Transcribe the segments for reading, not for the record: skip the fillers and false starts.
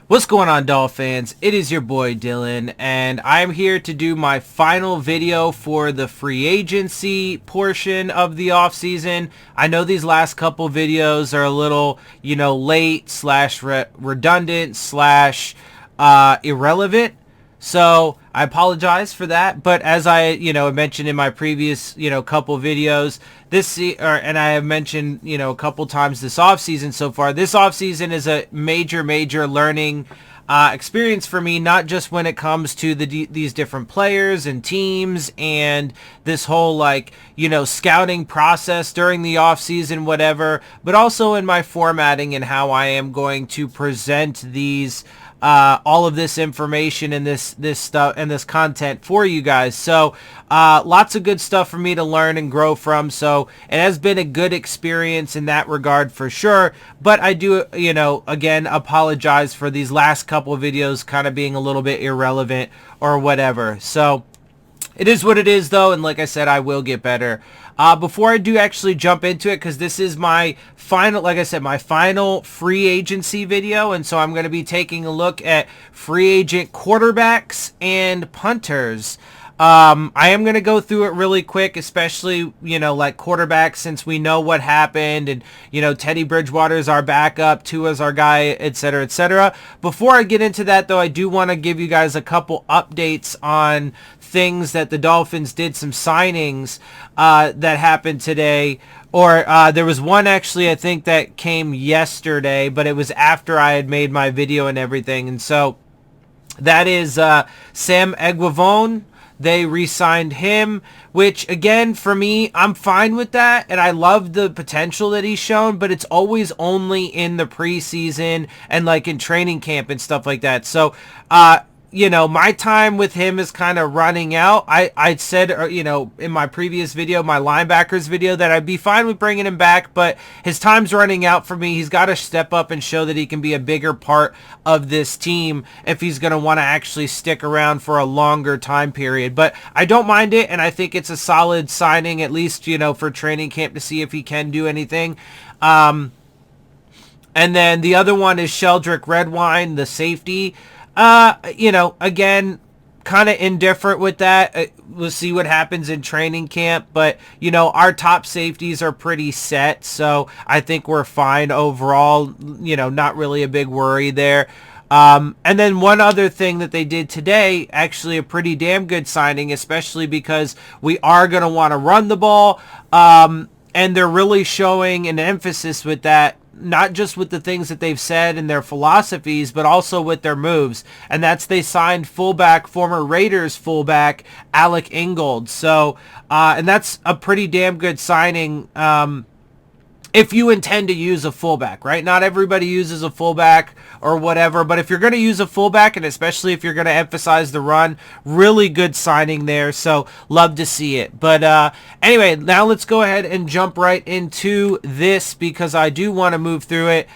What's going on, Dolphins? It is your boy Dillon, and I'm here to do my final video for the free agency portion of the offseason. I know these last couple videos are a little, late slash redundant slash irrelevant. So I apologize for that, but as I, mentioned in my previous, couple videos, and I have mentioned, a couple times this offseason so far, this offseason is a major learning experience for me, not just when it comes to these different players and teams and this whole scouting process during the offseason, whatever, but also in my formatting and how I am going to present these all of this information and this stuff and this content for you guys. So lots of good stuff for me to learn and grow from. So it has been a good experience in that regard for sure. But I do, again, apologize for these last couple of videos kind of being a little bit irrelevant or whatever. So it is what it is, though, and like I said, I will get better. Before I do actually jump into it, because this is my final, like I said, my final free agency video, and so I'm going to be taking a look at free agent quarterbacks and punters. I am going to go through it really quick, especially, quarterbacks, since we know what happened, and, Teddy Bridgewater's our backup, Tua's our guy, etc., etc. Before I get into that, though, I do want to give you guys a couple updates on things that the Dolphins did, some signings that happened today, or there was one actually I think that came yesterday, but it was after I had made my video and everything, and so that is Sam Eguavoen. They re-signed him, which, again, for me, I'm fine with that, and I love the potential that he's shown, but it's always only in the preseason and, in training camp and stuff like that. So, my time with him is kind of running out. I said, in my previous video, my linebackers video, that I'd be fine with bringing him back, but his time's running out for me. He's got to step up and show that he can be a bigger part of this team if he's going to want to actually stick around for a longer time period. But I don't mind it, and I think it's a solid signing, at least, for training camp, to see if he can do anything. And then the other one is Sheldrick Redwine, the safety. Again, kind of indifferent with that. We'll see what happens in training camp, but, our top safeties are pretty set, so I think we're fine overall, not really a big worry there. And then one other thing that they did today, actually a pretty damn good signing, especially because we are going to want to run the ball, and they're really showing an emphasis with that, not just with the things that they've said and their philosophies, but also with their moves. And that's they signed former Raiders fullback, Alec Ingold. So, and that's a pretty damn good signing, if you intend to use a fullback, right? Not everybody uses a fullback or whatever, but if you're going to use a fullback, and especially if you're going to emphasize the run, really good signing there. So love to see it. But anyway, now let's go ahead and jump right into this, because I do want to move through it.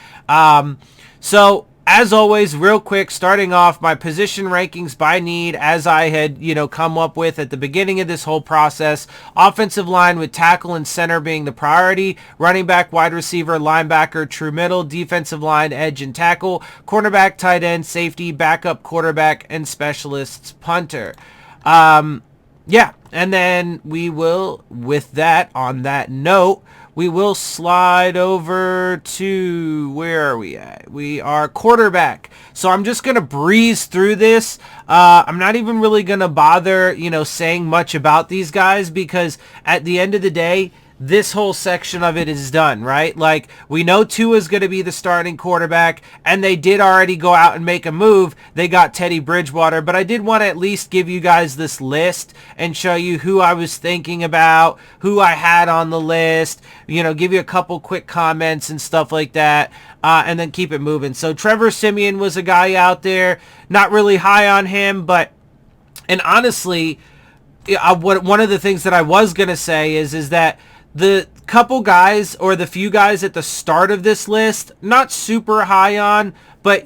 So as always, real quick, starting off my position rankings by need, as I had, come up with at the beginning of this whole process. Offensive line with tackle and center being the priority. Running back, wide receiver, linebacker, true middle. Defensive line, edge and tackle. Cornerback, tight end, safety, backup quarterback, and specialists, punter. Yeah, and then we will, with that, on that note, we will slide over to, where are we at? We are quarterback. So I'm just going to breeze through this. I'm not even really going to bother, saying much about these guys, because at the end of the day, this whole section of it is done, right? We know Tua is going to be the starting quarterback, and they did already go out and make a move. They got Teddy Bridgewater, but I did want to at least give you guys this list and show you who I was thinking about, who I had on the list, give you a couple quick comments and stuff like that, and then keep it moving. So Trevor Siemian was a guy out there, not really high on him, and honestly, one of the things that I was going to say is that the couple guys, or the few guys at the start of this list, not super high on, but,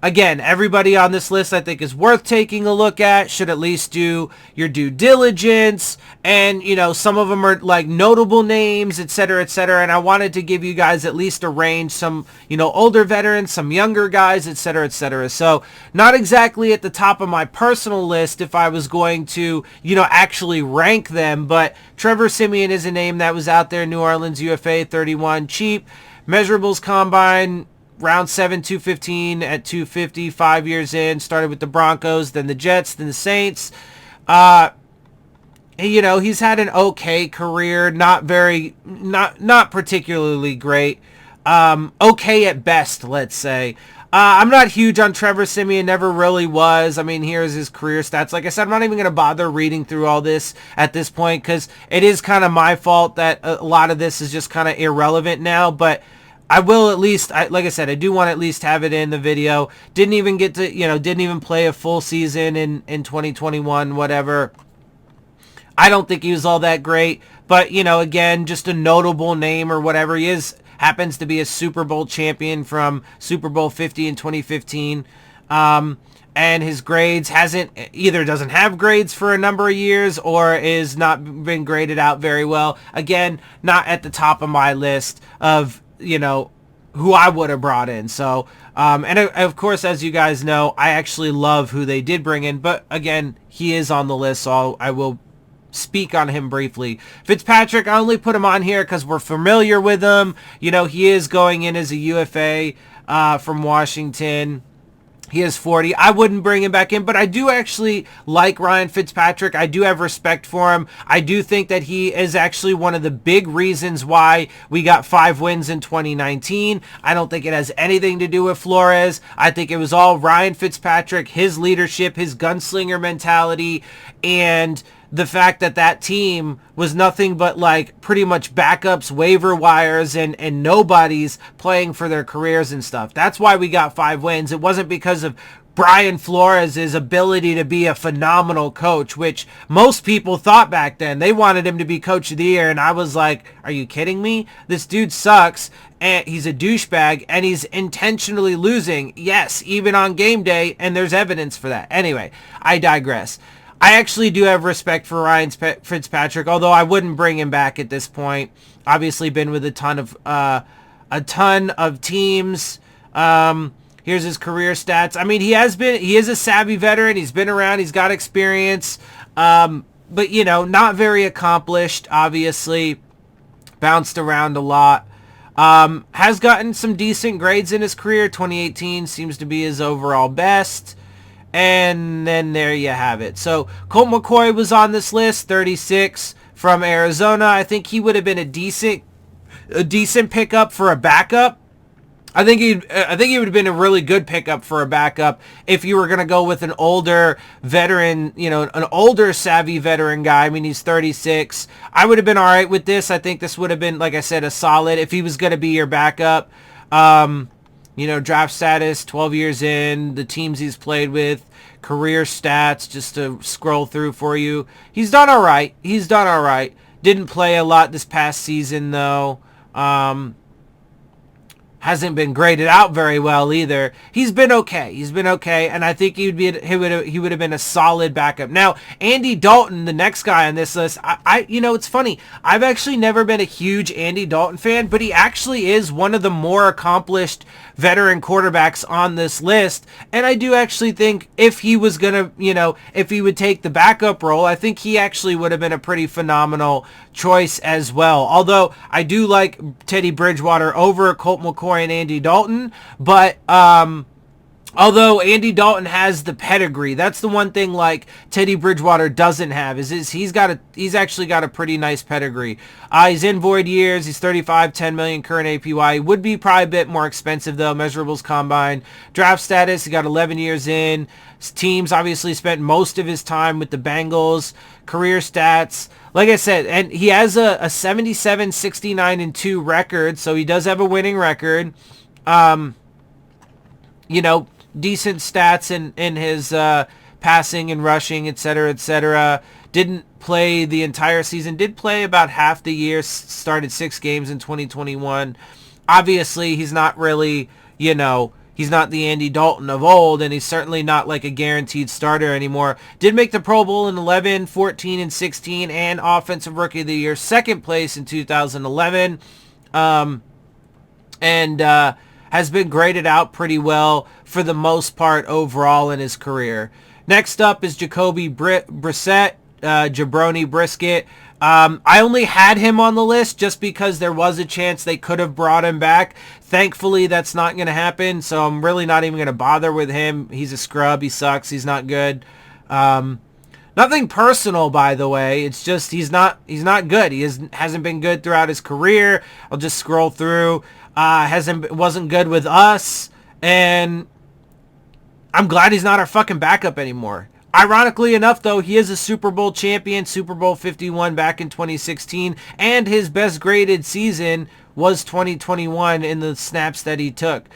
again, everybody on this list I think is worth taking a look at. Should at least do your due diligence. And, you know, some of them are like notable names, etc., etc. And I wanted to give you guys at least a range, some, you know, older veterans, some younger guys, etc., etc. So not exactly at the top of my personal list if I was going to, you know, actually rank them. But Trevor Siemian is a name that was out there. New Orleans UFA, 31, cheap. Measurables combine, round 7, 215 at 250, 5 years in. Started with the Broncos, then the Jets, then the Saints. You know, he's had an okay career, not particularly great. Okay at best, let's say. I'm not huge on Trevor Siemian, never really was. I mean, here's his career stats. Like I said, I'm not even going to bother reading through all this at this point because it is kind of my fault that a lot of this is just kind of irrelevant now. But I will at least, like I said, I do want to at least have it in the video. Didn't even get to, you know, didn't even play a full season in 2021, whatever. I don't think he was all that great, but, you know, again, just a notable name or whatever. He happens to be a Super Bowl champion from Super Bowl 50 in 2015. And his grades doesn't have grades for a number of years or is not been graded out very well. Again, not at the top of my list of, you know, who I would have brought in. So, and of course, as you guys know, I actually love who they did bring in, but again, he is on the list, so I will speak on him briefly. Fitzpatrick, I only put him on here because we're familiar with him. You know, he is going in as a UFA from Washington. He is 40. I wouldn't bring him back in, but I do actually like Ryan Fitzpatrick. I do have respect for him. I do think that he is actually one of the big reasons why we got 5 wins in 2019. I don't think it has anything to do with Flores. I think it was all Ryan Fitzpatrick, his leadership, his gunslinger mentality, and the fact that that team was nothing but like pretty much backups, waiver wires, and nobodies playing for their careers and stuff. That's why we got 5 wins. It wasn't because of Brian Flores' ability to be a phenomenal coach, which most people thought back then. They wanted him to be coach of the year, and I was like, are you kidding me? This dude sucks, and he's a douchebag, and he's intentionally losing. Yes, even on game day, and there's evidence for that. Anyway, I digress. I actually do have respect for Ryan Fitzpatrick, although I wouldn't bring him back at this point. Obviously been with a ton of teams. Here's his career stats. I mean, he is a savvy veteran. He's been around. He's got experience. But, you know, not very accomplished, obviously. Bounced around a lot. Has gotten some decent grades in his career. 2018 seems to be his overall best. And then there you have it. So Colt McCoy was on this list, 36 from Arizona. I think he would have been a decent pickup for a backup. I think he would have been a really good pickup for a backup if you were going to go with an older veteran, you know, an older savvy veteran guy. I mean, he's 36. I would have been all right with this. I think this would have been, like I said, a solid if he was going to be your backup. You know, draft status, 12 years in, the teams he's played with, career stats, just to scroll through for you. He's done all right. Didn't play a lot this past season, though. Hasn't been graded out very well either. He's been okay, and I think he would have been a solid backup. Now, Andy Dalton, the next guy on this list, you know, it's funny. I've actually never been a huge Andy Dalton fan, but he actually is one of the more accomplished veteran quarterbacks on this list, and I do actually think if he was gonna, you know, if he would take the backup role, I think he actually would have been a pretty phenomenal choice as well. Although I do like Teddy Bridgewater over Colt McCoy and Andy Dalton, but although Andy Dalton has the pedigree, that's the one thing like Teddy Bridgewater doesn't have is he's actually got a pretty nice pedigree. He's in void years. He's 35, 10 million current APY. He would be probably a bit more expensive though. Measurables combined. Draft status, he got 11 years in. His teams obviously spent most of his time with the Bengals. Career stats, like I said, and he has a 77, 69, and 2 record, so he does have a winning record. You know, decent stats in his passing and rushing, etc., etc. Didn't play the entire season. Did play about half the year. Started 6 games in 2021. Obviously, he's not really, you know, he's not the Andy Dalton of old, and he's certainly not like a guaranteed starter anymore. Did make the Pro Bowl in 11, 14, and 16, and Offensive Rookie of the Year, second place in 2011. And has been graded out pretty well for the most part overall in his career. Next up is Jacoby Brissett, Jabroni Brisket. I only had him on the list just because there was a chance they could have brought him back. Thankfully, that's not going to happen, so I'm really not even going to bother with him. He's a scrub. He sucks. He's not good. Nothing personal, by the way. It's just he's not good. He hasn't been good throughout his career. I'll just scroll through. Wasn't good with us, and I'm glad he's not our fucking backup anymore. Ironically enough, though, he is a Super Bowl champion, Super Bowl 51 back in 2016, and his best graded season was 2021 in the snaps that he took.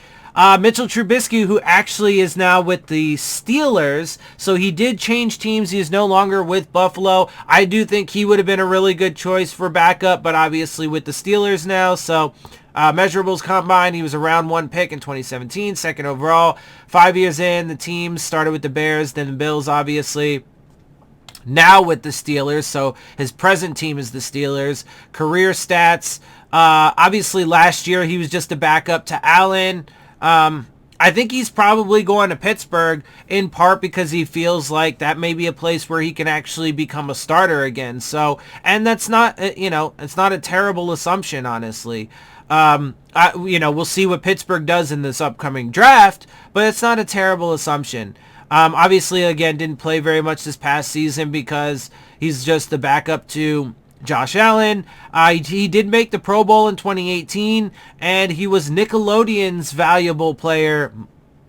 Mitchell Trubisky, who actually is now with the Steelers, so he did change teams. He is no longer with Buffalo. I do think he would have been a really good choice for backup, but obviously with the Steelers now, so measurables combined, he was a round 1 pick in 2017, second overall. 5 years in, the team started with the Bears, then the Bills, obviously. Now with the Steelers, so his present team is the Steelers. Career stats, obviously last year he was just a backup to Allen. I think he's probably going to Pittsburgh in part because he feels like that may be a place where he can actually become a starter again. So, and that's not, it's not a terrible assumption, honestly. We'll see what Pittsburgh does in this upcoming draft, but it's not a terrible assumption. Obviously, again, didn't play very much this past season because he's just the backup to Josh Allen. He did make the Pro Bowl in 2018, and he was Nickelodeon's valuable player,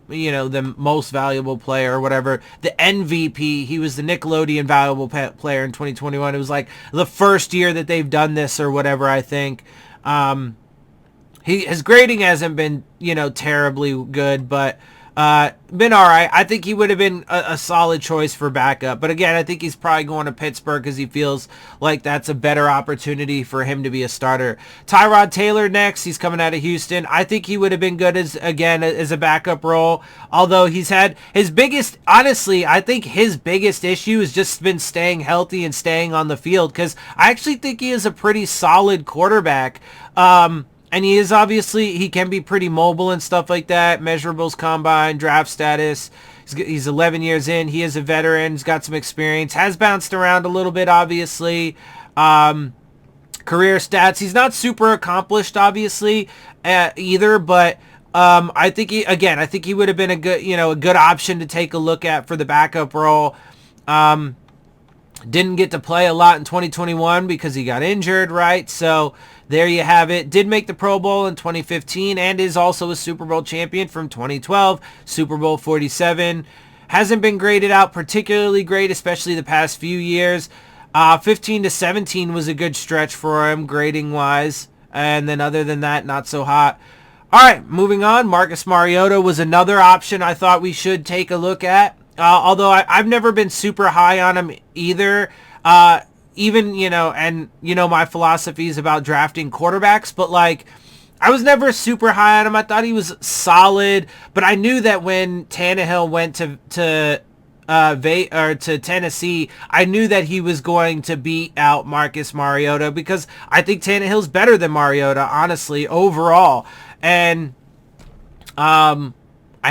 the most valuable player or whatever, the MVP. He was the Nickelodeon valuable player in 2021. It was like the first year that they've done this or whatever, I think. His grading hasn't been, terribly good, but been all right. I think he would have been a solid choice for backup. But again, I think he's probably going to Pittsburgh because he feels like that's a better opportunity for him to be a starter. Tyrod Taylor next. He's coming out of Houston. I think he would have been good as a backup role. Although he's had his biggest, honestly, I think his biggest issue has just been staying healthy and staying on the field because I actually think he is a pretty solid quarterback. And he is obviously, he can be pretty mobile and stuff like that. Measurables combined, draft status. He's 11 years in. He is a veteran. He's got some experience. Has bounced around a little bit, obviously. Career stats. He's not super accomplished, obviously, either. But I think he would have been a good option to take a look at for the backup role. Didn't get to play a lot in 2021 because he got injured, right? So there you have it. Did make the Pro Bowl in 2015 and is also a Super Bowl champion from 2012, Super Bowl 47. Hasn't been graded out particularly great, especially the past few years. 15 to 17 was a good stretch for him grading-wise. And then other than that, not so hot. All right, moving on. Marcus Mariota was another option I thought we should take a look at. Although I've never been super high on him either. Even, my philosophies about drafting quarterbacks. But, I was never super high on him. I thought he was solid. But I knew that when Tannehill went to Tennessee, I knew that he was going to beat out Marcus Mariota because I think Tannehill's better than Mariota, honestly, overall. And I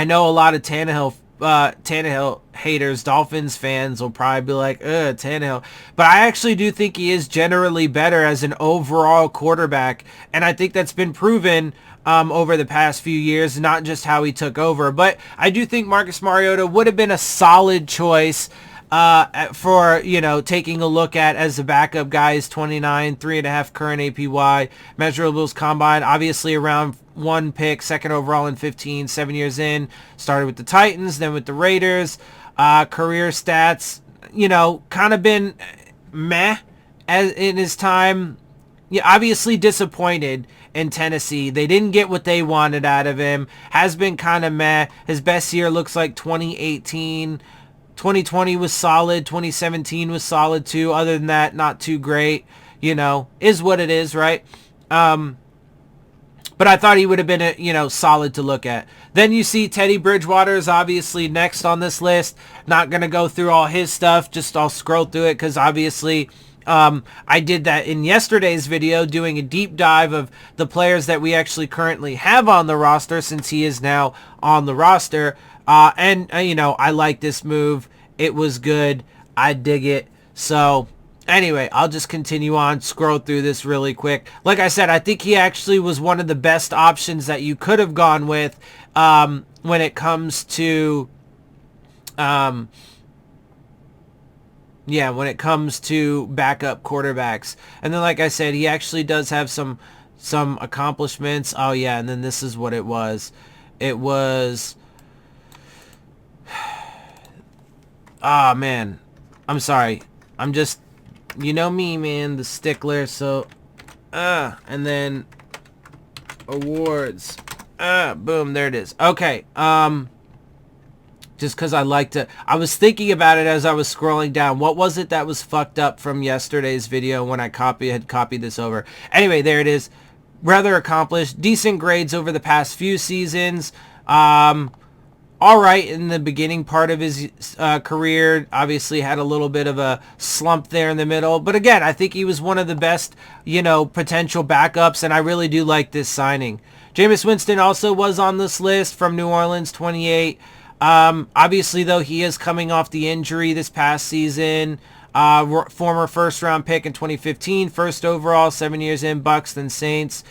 know a lot of Tannehill haters, Dolphins fans will probably be like, Tannehill. But I actually do think he is generally better as an overall quarterback. And I think that's been proven over the past few years, not just how he took over. But I do think Marcus Mariota would have been a solid choice for, taking a look at as a backup guy. Is 29, 3.5 current APY, measurables combined, obviously around 1 pick, second overall in 15, 7 years in, started with the Titans, then with the Raiders. Career stats, kind of been meh as in his time. Yeah, obviously disappointed in Tennessee. They didn't get what they wanted out of him. Has been kind of meh. His best year looks like 2018. 2020 was solid. 2017 was solid too. Other than that, not too great. Is what it is, right? but I thought he would have been, solid to look at. Then you see Teddy Bridgewater is obviously next on this list. Not going to go through all his stuff. Just I'll scroll through it because obviously I did that in yesterday's video, doing a deep dive of the players that we actually currently have on the roster since he is now on the roster. I like this move. It was good. I dig it. So anyway, I'll just continue on, scroll through this really quick. Like I said, I think he actually was one of the best options that you could have gone with when it comes to when it comes to backup quarterbacks. And then, like I said, he actually does have some accomplishments. Oh yeah, and then this is what it was. It was, ah, man, I'm sorry. I'm just, you know me, man, the stickler. So, and then awards. Boom, there it is. Okay. Just because I was thinking about it as I was scrolling down. What was it that was fucked up from yesterday's video when I had copied this over? Anyway, there it is. Rather accomplished. Decent grades over the past few seasons. All right in the beginning part of his career. Obviously had a little bit of a slump there in the middle. But again, I think he was one of the best, potential backups, and I really do like this signing. Jameis Winston also was on this list from New Orleans, 28. Obviously, though, he is coming off the injury this past season. Former first-round pick in 2015, first overall, 7 years in, Bucks, then Saints.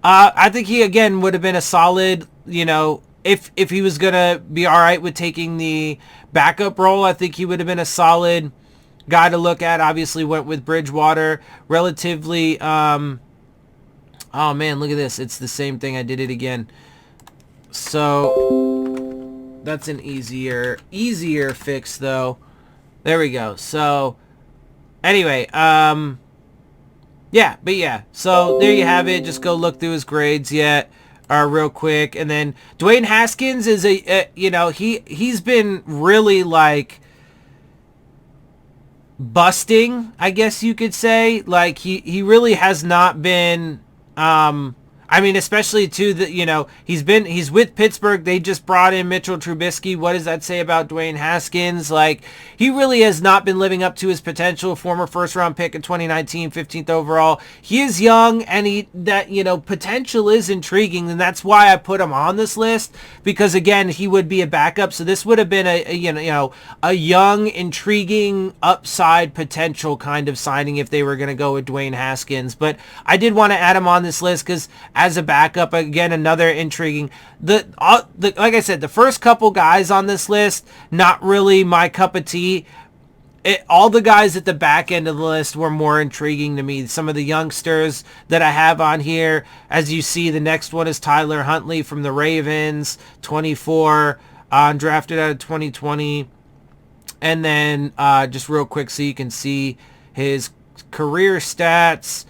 I think he, again, would have been a solid, if he was going to be all right with taking the backup role, I think he would have been a solid guy to look at. Obviously, went with Bridgewater. Relatively, oh, man, look at this. It's the same thing. I did it again. So that's an easier fix, though. There we go. So anyway, so there you have it. Just go look through his grades real quick. And then Dwayne Haskins is he's been really like busting, I guess you could say. Like he really has not been especially too he's with Pittsburgh. They just brought in Mitchell Trubisky. What does that say about Dwayne Haskins? Like, he really has not been living up to his potential. Former first round pick in 2019, 15th overall. He is young, and potential is intriguing, and that's why I put him on this list, because again, he would be a backup. So this would have been a young, intriguing, upside potential kind of signing if they were going to go with Dwayne Haskins. But I did want to add him on this list because as a backup, again, another intriguing. Like I said, the first couple guys on this list, not really my cup of tea. All the guys at the back end of the list were more intriguing to me. Some of the youngsters that I have on here, as you see, the next one is Tyler Huntley from the Ravens, 24, drafted out of 2020. And then just real quick so you can see his career stats.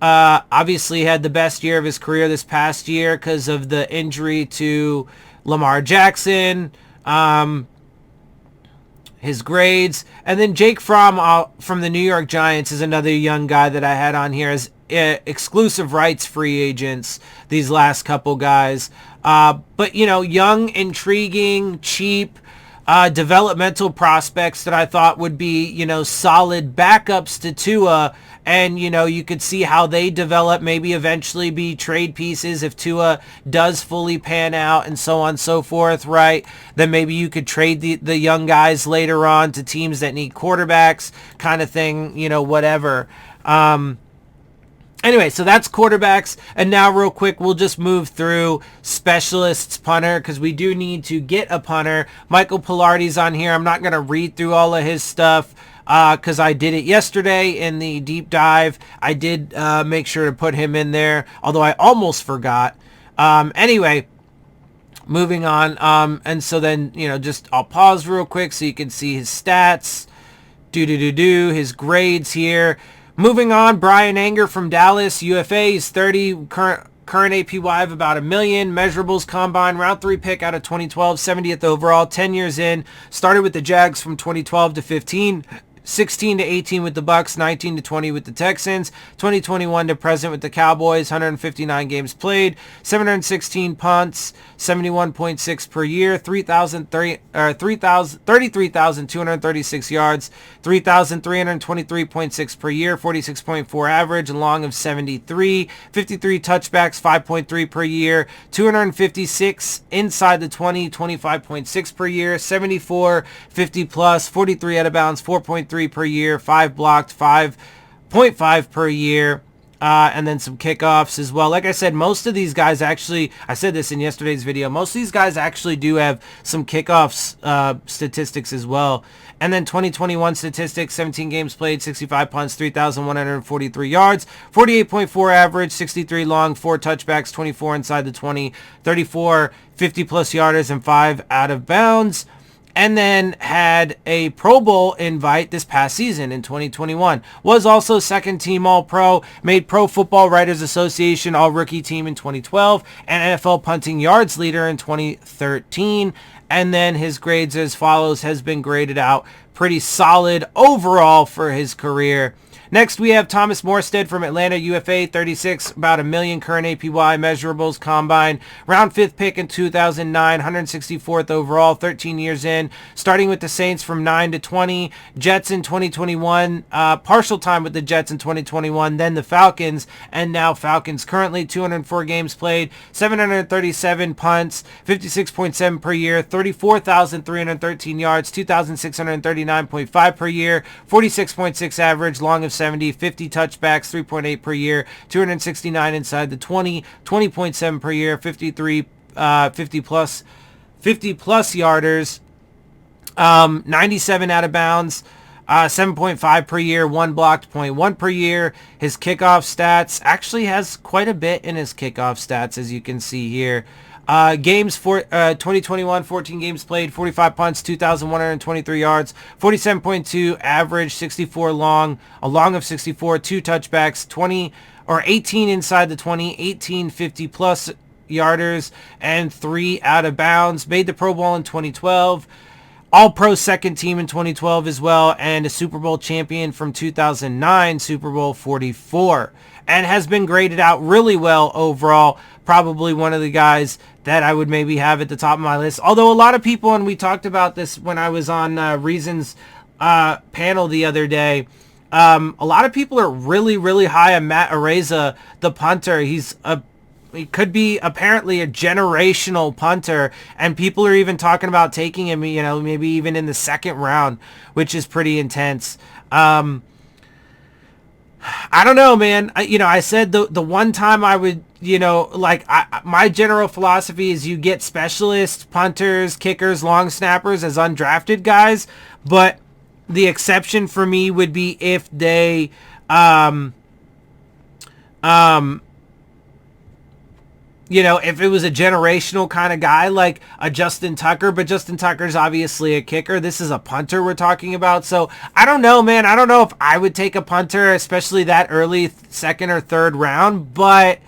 Obviously had the best year of his career this past year because of the injury to Lamar Jackson. His grades. And then Jake Fromm from the New York Giants is another young guy that I had on here as exclusive rights free agents, these last couple guys. But, young, intriguing, cheap, developmental prospects that I thought would be, solid backups to Tua. And, you could see how they develop, maybe eventually be trade pieces if Tua does fully pan out and so on and so forth, right? Then maybe you could trade the young guys later on to teams that need quarterbacks kind of thing, whatever. Anyway, so that's quarterbacks. And now real quick, we'll just move through specialists, punter, because we do need to get a punter. Michael Pilardi's on here. I'm not going to read through all of his stuff because I did it yesterday in the deep dive. I did make sure to put him in there, although I almost forgot. Anyway, moving on. And so then, just I'll pause real quick so you can see his stats. His grades here. Moving on, Brian Anger from Dallas, UFA. He's 30, current APY of about $1 million. Measurables combine, round 3 pick out of 2012, 70th overall, 10 years in. Started with the Jags from 2012 to 15. 16 to 18 with the Bucks, 19 to 20 with the Texans, 2021 to present with the Cowboys, 159 games played, 716 punts, 71.6 per year, 33,236 yards, 3,323.6 per year, 46.4 average, a long of 73, 53 touchbacks, 5.3 per year, 256 inside the 20, 25.6 per year, 74, 50 plus, 43 out of bounds, 4.3 per year, 5 blocked, 5.5 per year, and then some kickoffs as well. Like I said, most of these guys actually, I said this in yesterday's video, most of these guys actually do have some kickoffs statistics as well. And then 2021 statistics, 17 games played, 65 punts, 3,143 yards, 48.4 average, 63 long, 4 touchbacks, 24 inside the 20, 34 50-plus yarders, and 5 out of bounds. And then had a Pro Bowl invite this past season in 2021. Was also second team All-Pro, made Pro Football Writers Association All-Rookie Team in 2012, and NFL punting yards leader in 2013. And then his grades as follows, has been graded out pretty solid overall for his career. Next, we have Thomas Morstead from Atlanta, UFA, 36, about $1 million current APY, measurables, combine, round 5th pick in 2009, 164th overall, 13 years in, starting with the Saints from 9 to 20, Jets in 2021, partial time with the Jets in 2021, then the Falcons, and now Falcons currently, 204 games played, 737 punts, 56.7 per year, 34,313 yards, 2,639.5 per year, 46.6 average, long of 70, 50 touchbacks, 3.8 per year, 269 inside the 20, 20.7 per year, 53, 50 plus yarders, 97 out of bounds, 7.5 per year, 1 blocked, 0.1 per year. His kickoff stats actually has quite a bit in his kickoff stats, as you can see here. Games for 2021, 14 games played, 45 punts, 2,123 yards, 47.2 average, 64 long, a long of 64, 2 touchbacks, 18 inside the 20, 18 50 plus yarders, and 3 out of bounds. Made the Pro Bowl in 2012. All-Pro second team in 2012 as well, and a Super Bowl champion from 2009, Super Bowl 44, and has been graded out really well overall. Probably one of the guys that I would maybe have at the top of my list. Although a lot of people, and we talked about this when I was on Reason's panel the other day, a lot of people are really, really high on Matt Araiza, the punter. He could be apparently a generational punter, and people are even talking about taking him, maybe even in the second round, which is pretty intense. I don't know, man. I said the one time I would, my general philosophy is you get specialists, punters, kickers, long snappers as undrafted guys, but the exception for me would be if they, if it was a generational kind of guy like a Justin Tucker, but Justin Tucker's obviously a kicker. This is a punter we're talking about. So I don't know, man. I don't know if I would take a punter, especially that early second or third round, but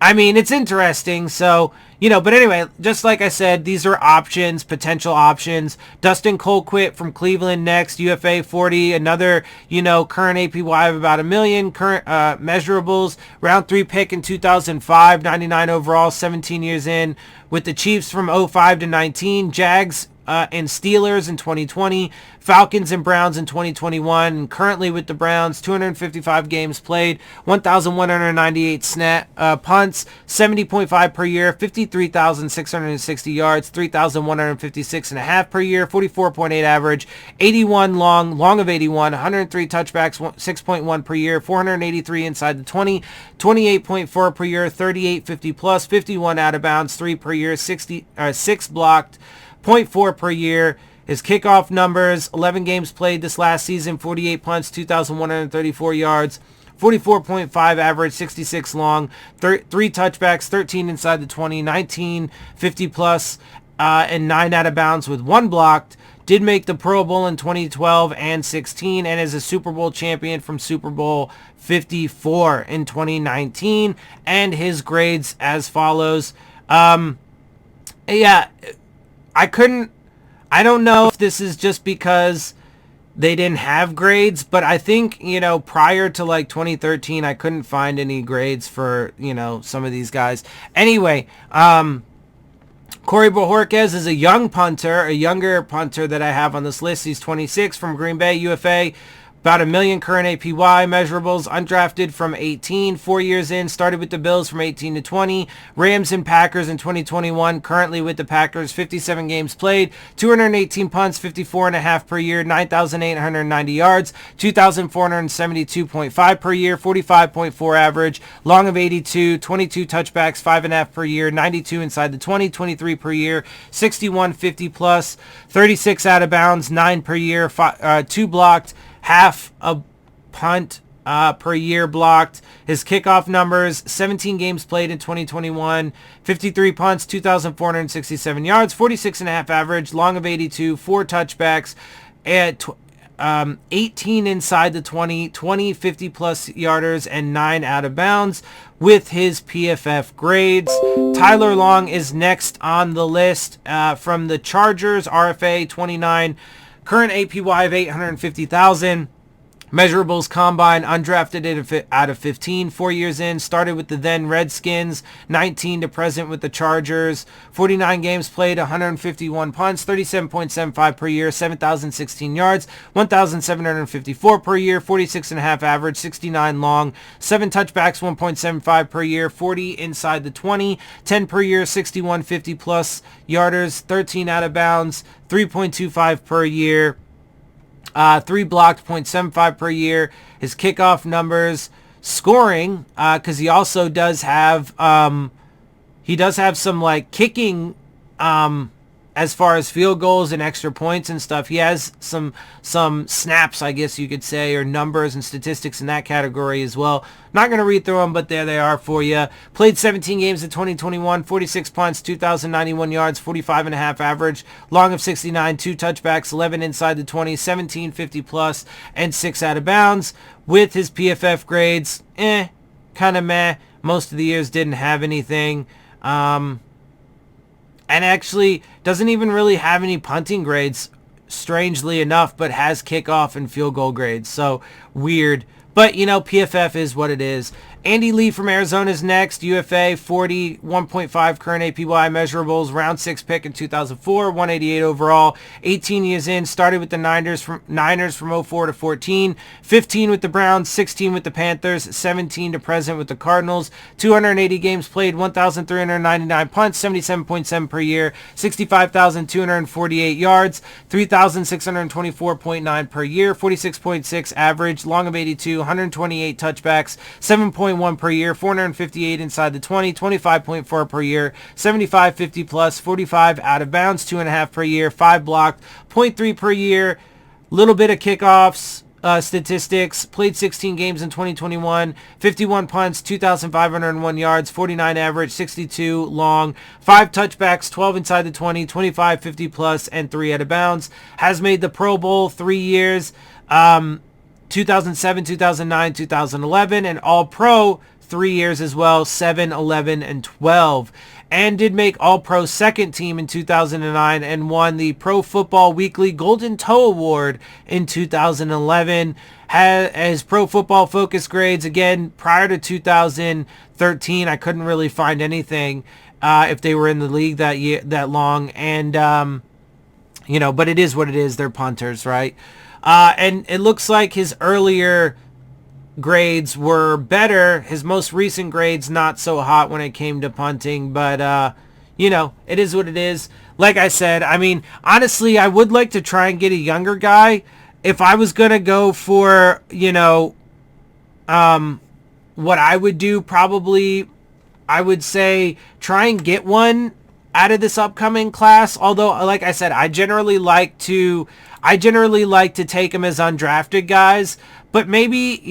I mean, it's interesting. So, but anyway, just like I said, these are options, potential options. Dustin Colquitt from Cleveland next, UFA 40, another, current APY of about $1 million, current measurables, round 3 pick in 2005, 99 overall, 17 years in, with the Chiefs from 05 to 19, Jags and Steelers in 2020, Falcons and Browns in 2021, and currently with the Browns, 255 games played, 1,198 punts, 70.5 per year, 53,660 yards, 3,156.5 per year, 44.8 average, 81 long of 81, 103 touchbacks, 6.1 per year, 483 inside the 20, 28.4 per year, 38 50 plus, 51 out of bounds, 3 per year, 6 blocked, 0.4 per year. His kickoff numbers, 11 games played this last season, 48 punts, 2,134 yards, 44.5 average, 66 long, 3 touchbacks, 13 inside the 20, 19 50 plus, and 9 out of bounds with 1 blocked. Did make the Pro Bowl in 2012 and 16, and is a Super Bowl champion from Super Bowl 54 in 2019. And his grades as follows. I don't know if this is just because, they didn't have grades, but I think, prior to like 2013, I couldn't find any grades for, some of these guys. Anyway, Corey Bojorquez is a younger punter that I have on this list. He's 26 from Green Bay, UFA. About $1 million current APY, measurables, undrafted from 18, 4 years in, started with the Bills from 18 to 20, Rams and Packers in 2021, currently with the Packers, 57 games played, 218 punts, 54.5 per year, 9,890 yards, 2,472.5 per year, 45.4 average, long of 82, 22 touchbacks, 5.5 per year, 92 inside the 20, 23 per year, 61 50 plus, 36 out of bounds, 9 per year, 2 blocked, half a punt per year blocked. His kickoff numbers, 17 games played in 2021, 53 punts, 2,467 yards, 46.5 average, long of 82, 4 touchbacks, at 18 inside the 20, 20 50 plus yarders, and 9 out of bounds with his PFF grades. Tyler Long is next on the list from the Chargers, RFA 29, current APY of 850,000. Measurables combine, undrafted out of 15, 4 years in, started with the then Redskins, 19 to present with the Chargers, 49 games played, 151 punts, 37.75 per year, 7,016 yards, 1,754 per year, 46.5 average, 69 long, 7 touchbacks, 1.75 per year, 40 inside the 20, 10 per year, 61 50 plus yarders, 13 out of bounds, 3.25 per year, 3 blocked, 0.75 per year. His kickoff numbers, scoring, because he also does have some like kicking as far as field goals and extra points and stuff. He has some snaps, I guess you could say, or numbers and statistics in that category as well. Not going to read through them, but there they are for you. Played 17 games in 2021, 46 punts, 2,091 yards, 45.5 average, long of 69, 2 touchbacks, 11 inside the 20, 17 50 plus, and 6 out of bounds. With his PFF grades, kind of meh. Most of the years didn't have anything. And actually doesn't even really have any punting grades, strangely enough, but has kickoff and field goal grades. So weird. But, PFF is what it is. Andy Lee from Arizona is next. UFA, 40, 1.5 current APY, measurables, round 6 pick in 2004, 188 overall, 18 years in, started with the Niners from 04 to 14, 15 with the Browns, 16 with the Panthers, 17 to present with the Cardinals, 280 games played, 1,399 punts, 77.7 per year, 65,248 yards, 3,624.9 per year, 46.6 average, long of 82, 128 touchbacks, 7.1 per year, 458 inside the 20, 25.4 per year, 75 50 plus, 45 out of bounds, 2.5 per year, 5 blocked, 0.3 per year, little bit of kickoffs, statistics, played 16 games in 2021, 51 punts, 2,501 yards, 49 average, 62 long, 5 touchbacks, 12 inside the 20, 25 50 plus, and 3 out of bounds. Has made the Pro Bowl 3 years, 2007, 2009, 2011, and All-Pro 3 years as well, 7, 11, and 12. And did make All-Pro second team in 2009 and won the Pro Football Weekly Golden Toe Award in 2011. Has Pro Football Focus grades, again, prior to 2013, I couldn't really find anything if they were in the league that long. And, but it is what it is. They're punters, right? And it looks like his earlier grades were better. His most recent grades not so hot when it came to punting, but it is what it is. Like I said, I mean, honestly, I would like to try and get a younger guy. If I was going to go for, what I would do, probably I would say try and get one out of this upcoming class. Although, like I said, I generally like to take them as undrafted guys, but maybe,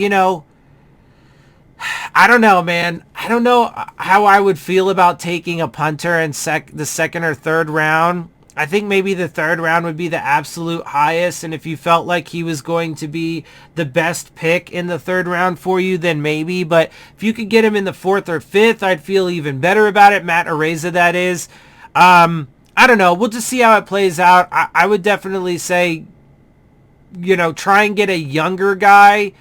I don't know, man. I don't know how I would feel about taking a punter in the second or third round. I think maybe the third round would be the absolute highest, and if you felt like he was going to be the best pick in the third round for you, then maybe. But if you could get him in the fourth or fifth, I'd feel even better about it. Matt Araiza, that is. I don't know. We'll just see how it plays out. I would definitely say try and get a younger guy.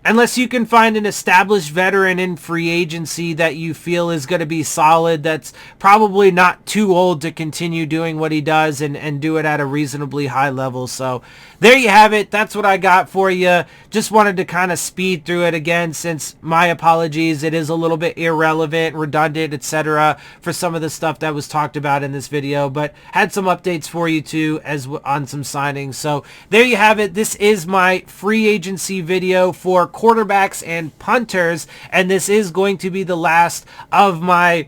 Unless you can find an established veteran in free agency that you feel is going to be solid, that's probably not too old to continue doing what he does and do it at a reasonably high level. So there you have it. That's what I got for you. Just wanted to kind of speed through it again, since my apologies, it is a little bit irrelevant, redundant, etc. for some of the stuff that was talked about in this video, but had some updates for you too on some signings. So there you have it. This is my free agency video for quarterbacks and punters, and this is going to be the last of my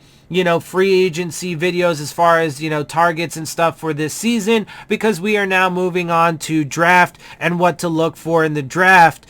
free agency videos as far as targets and stuff for this season, because we are now moving on to draft and what to look for in the draft.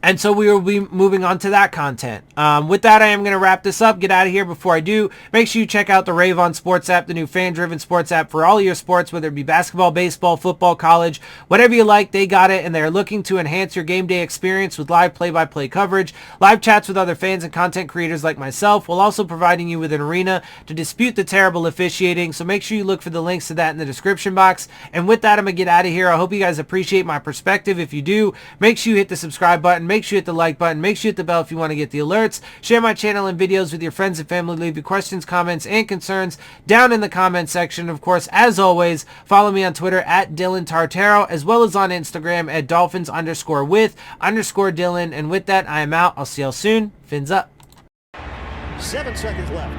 And so we will be moving on to that content. With that, I am going to wrap this up. Get out of here. Before I do, make sure you check out the Rave On Sports App, the new fan-driven sports app for all your sports, whether it be basketball, baseball, football, college, whatever you like, they got it. And they're looking to enhance your game day experience with live play-by-play coverage, live chats with other fans and content creators like myself, while also providing you with an arena to dispute the terrible officiating. So make sure you look for the links to that in the description box. And with that, I'm going to get out of here. I hope you guys appreciate my perspective. If you do, make sure you hit the subscribe button. Make sure you hit the like button. Make sure you hit the bell if you want to get the alerts. Share my channel and videos with your friends and family. Leave your questions, comments, and concerns down in the comment section. Of course, as always, follow me on Twitter at DillonTartaro, as well as on Instagram at Dolphins_with_Dillon. And with that, I am out. I'll see y'all soon. Fins up. 7 seconds left.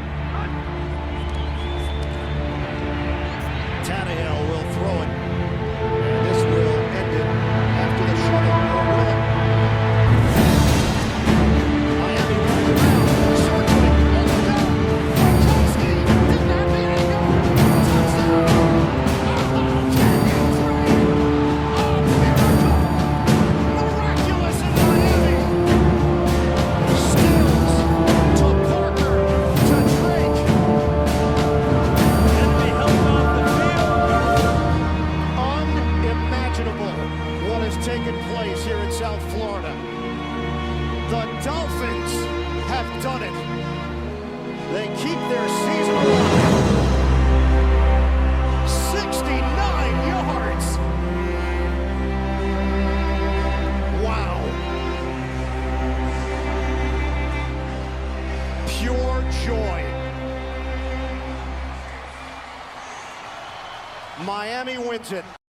Tannehill will throw it. And this will end it after the shuttle. Taken place here in South Florida. The Dolphins have done it. They keep their season alive. 69 yards. Wow. Pure joy. Miami wins it.